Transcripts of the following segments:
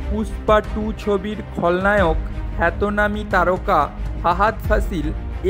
পুষ্পা 2 ছবির খলনায়ক খ্যাতনামী তারকা ফাহাদ ফাসিল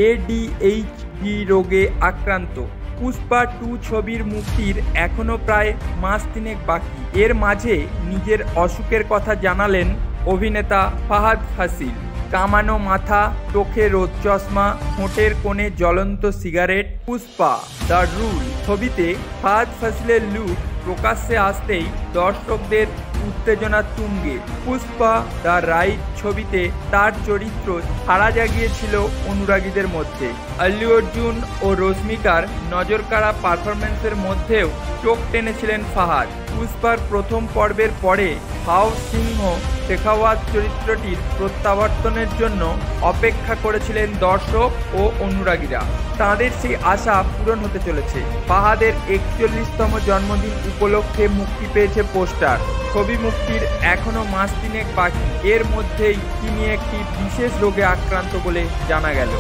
এডিএইচডি রোগে আক্রান্ত। পুষ্পা 2 ছবির মুক্তির এখনও প্রায় মাস তিনেক বাকি। এর মাঝে নিজের অসুখের কথা জানালেন অভিনেতা ফাহাদ ফাসিল। কামানো মাথা, চোখে রোদ চশমা, ঠোঁটের কোণে জ্বলন্ত সিগারেট। পুষ্পা দ্য রুল ছবিতে ফাহাদ ফাসিলের লুক প্রকাশ্যে আসতেই দর্শকদের উত্তেজনা তুঙ্গে। পুষ্পা দ্য রাইট ছবিতে তার চরিত্র সাড়া জাগিয়েছিল অনুরাগীদের মধ্যে। আল্লু অর্জুন ও রশ্মিকার নজরকাড়া পারফরমেন্সের মধ্যেও চোখ টেনেছিলেন ফাহাদ। পুষ্পার প্রথম পর্বের পরে ভাও সিংহ শেখাওয়াত চরিত্রটির প্রত্যাবর্তনের জন্য অপেক্ষা করেছিলেন দর্শক ও অনুরাগীরা। তাঁদের সেই আশা পূরণ হতে চলেছে। ফাহাদের 41তম জন্মদিন উপলক্ষে মুক্তি পেয়েছে পোস্টার। ছবি মুক্তির এখনও মাস তিনেক বাকি। এর মধ্যেই তিনি একটি বিশেষ রোগে আক্রান্ত বলে জানা গেল।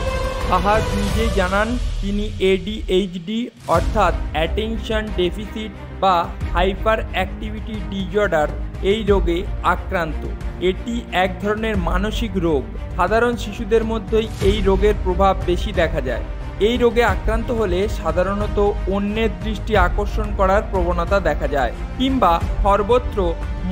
ফাহাদ নিজেই জানান তিনি এডিএইচডি অর্থাৎ অ্যাটেনশন ডেফিসিট বা হাইপার অ্যাক্টিভিটি ডিসঅর্ডার এই রোগে আক্রান্ত। এটি এক ধরনের মানসিক রোগ। সাধারণ শিশুদের মধ্যেই এই রোগের প্রভাব বেশি দেখা যায়। এই রোগে আক্রান্ত হলে সাধারণত অন্যের দৃষ্টি আকর্ষণ করার প্রবণতা দেখা যায় কিংবা সর্বত্র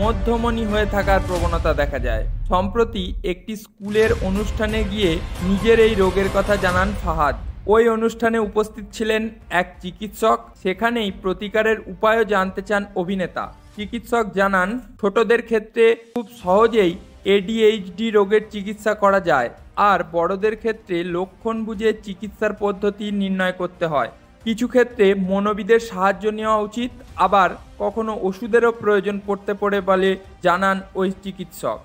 মধ্যমণি হয়ে থাকার প্রবণতা দেখা যায়। সম্প্রতি একটি স্কুলের অনুষ্ঠানে গিয়ে নিজের এই রোগের কথা জানান ফাহাদ। ওই অনুষ্ঠানে উপস্থিত ছিলেন এক চিকিৎসক। সেখানেই প্রতিকারের উপায়ও জানতে চান অভিনেতা। চিকিৎসক জানান ছোটদের ক্ষেত্রে খুব সহজেই এডিএইচডি রোগের চিকিৎসা করা যায়, আর বড়দের ক্ষেত্রে লক্ষণ বুঝে চিকিৎসার পদ্ধতি নির্ণয় করতে হয়। কিছু ক্ষেত্রে মনোবিদের সাহায্য নেওয়া উচিত, আবার কখনো ওষুধেরও প্রয়োজন পড়তে পারে বলে জানান ওই চিকিৎসক।